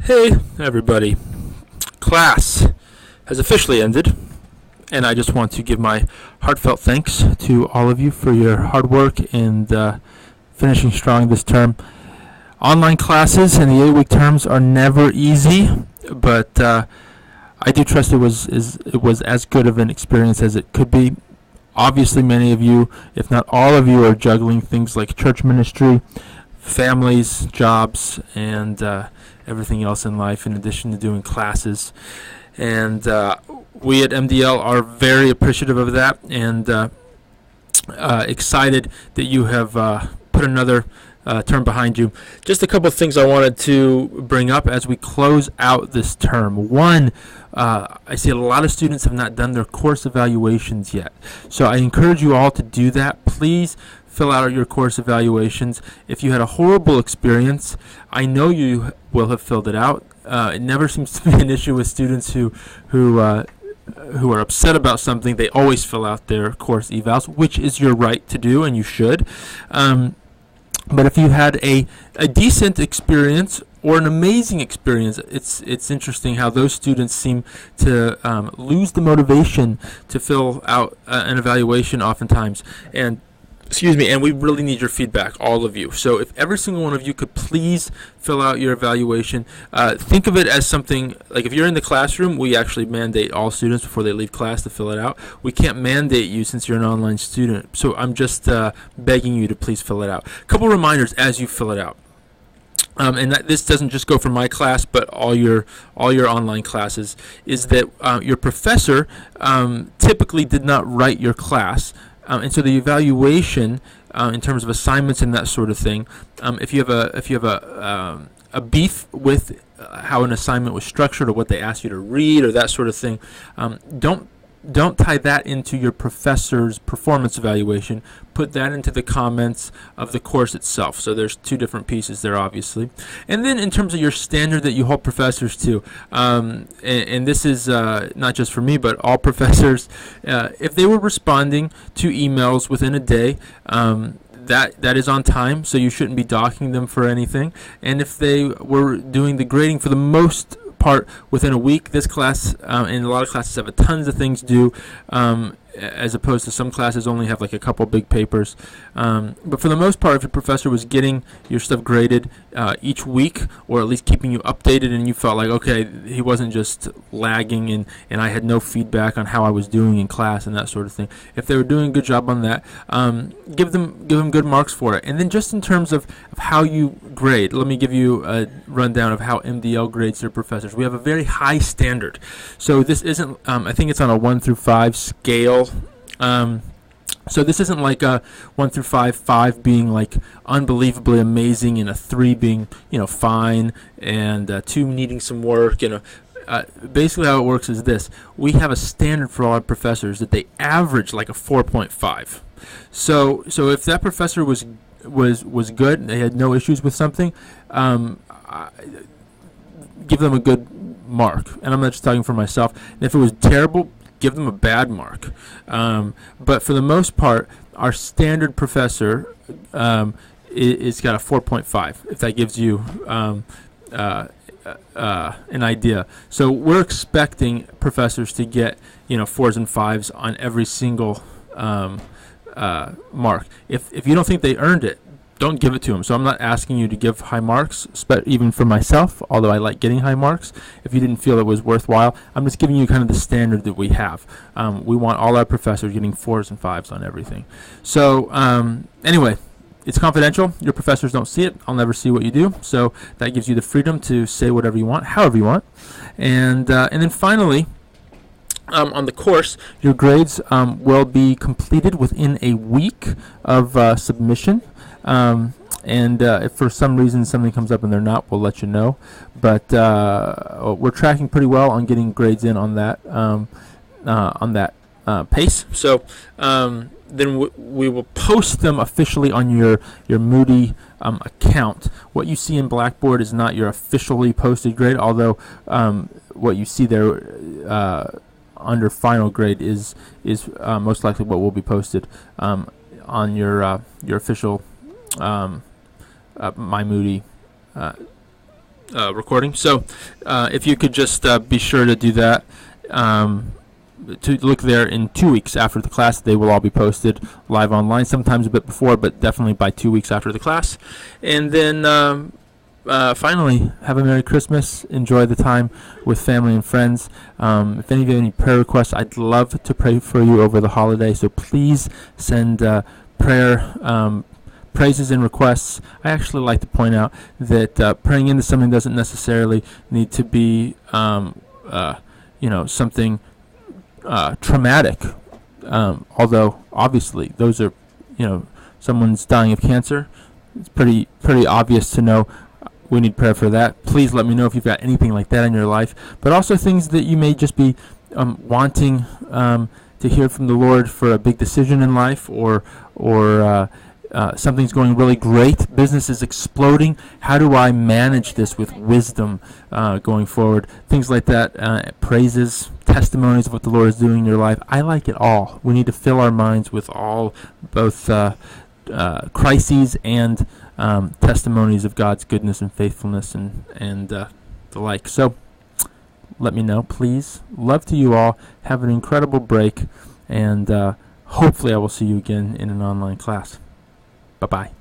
Hey, everybody. Class has officially ended, and I just want to give my heartfelt thanks to all of you for your hard work and finishing strong this term. Online classes and the 8-week terms are never easy, but I do trust it was as good of an experience as it could be. Obviously, many of you, if not all of you, are juggling things like church ministry, families, jobs, and everything else in life in addition to doing classes. And we at MDL are very appreciative of that and excited that you have put another term behind you. Just a couple of things I wanted to bring up as we close out this term. One, I see a lot of students have not done their course evaluations yet. So I encourage you all to do that. Please fill out your course evaluations. If you had a horrible experience, I know you will have filled it out. It never seems to be an issue with students who are upset about something. They always fill out their course evals, which is your right to do, and you should. But if you had a decent experience or an amazing experience, it's interesting how those students seem to lose the motivation to fill out an evaluation oftentimes. And we really need your feedback, all of you. So if every single one of you could please fill out your evaluation, think of it as something, like if you're in the classroom, we actually mandate all students before they leave class to fill it out. We can't mandate you since you're an online student. So I'm just begging you to please fill it out. A couple reminders as you fill it out. And this doesn't just go for my class, but all your online classes, is that your professor typically did not write your class. And so the evaluation, in terms of assignments and that sort of thing, if you have a beef with how an assignment was structured or what they asked you to read or that sort of thing, don't tie that into your professor's performance evaluation. Put that into the comments of the course itself. So there's two different pieces there, obviously. And then in terms of your standard that you hold professors to, and this is not just for me, but all professors, if they were responding to emails within a day, that is on time, so you shouldn't be docking them for anything. And if they were doing the grading for the most part within a week, this class and a lot of classes have tons of things due, as opposed to some classes only have like a couple big papers. But for the most part, if your professor was getting your stuff graded each week, or at least keeping you updated, and you felt like, okay, he wasn't just lagging and I had no feedback on how I was doing in class and that sort of thing. If they were doing a good job on that, give them good marks for it. And then just in terms of how you grade, let me give you a rundown of how MDL grades their professors. We have a very high standard. So this isn't, I think it's on a 1 through 5 scale. So this isn't like a 1 through 5 being like unbelievably amazing and a 3 being, fine, and 2 needing some work. Basically how it works is this: we have a standard for all our professors that they average like a 4.5. So if that professor was good, they had no issues with something, give them a good mark. And I'm not just talking for myself. And if it was terrible, give them a bad mark. But for the most part, our standard professor is got a 4.5, if that gives you an idea. So we're expecting professors to get 4s and 5s on every single mark. If you don't think they earned it, don't give it to them. So I'm not asking you to give high marks, even for myself, although I like getting high marks. If you didn't feel it was worthwhile, I'm just giving you kind of the standard that we have. We want all our professors getting 4s and 5s on everything. So anyway, it's confidential. Your professors don't see it. I'll never see what you do. So that gives you the freedom to say whatever you want, however you want. And then finally, on the course, your grades will be completed within a week of submission. And if for some reason something comes up and they're not, we'll let you know. But we're tracking pretty well on getting grades in on that pace. So then we will post them officially on your Moody account. What you see in Blackboard is not your officially posted grade, although what you see there under final grade is most likely what will be posted on your official My Moody recording. So if you could just be sure to do that. To look there in 2 weeks after the class. They will all be posted live online, sometimes a bit before, but definitely by 2 weeks after the class. And then finally, have a Merry Christmas. Enjoy the time with family and friends. If any of you have any prayer requests, I'd love to pray for you over the holiday, so please send prayer praises and requests. I actually like to point out that praying into something doesn't necessarily need to be something traumatic, although obviously those are, someone's dying of cancer. It's pretty obvious to know we need prayer for that. Please let me know if you've got anything like that in your life, but also things that you may just be wanting to hear from the Lord for a big decision in life, or something's going really great. Business is exploding. How do I manage this with wisdom going forward? Things like that. Praises, testimonies of what the Lord is doing in your life. I like it all. We need to fill our minds with both crises and testimonies of God's goodness and faithfulness and the like. So let me know, please. Love to you all. Have an incredible break, and hopefully I will see you again in an online class. Bye-bye.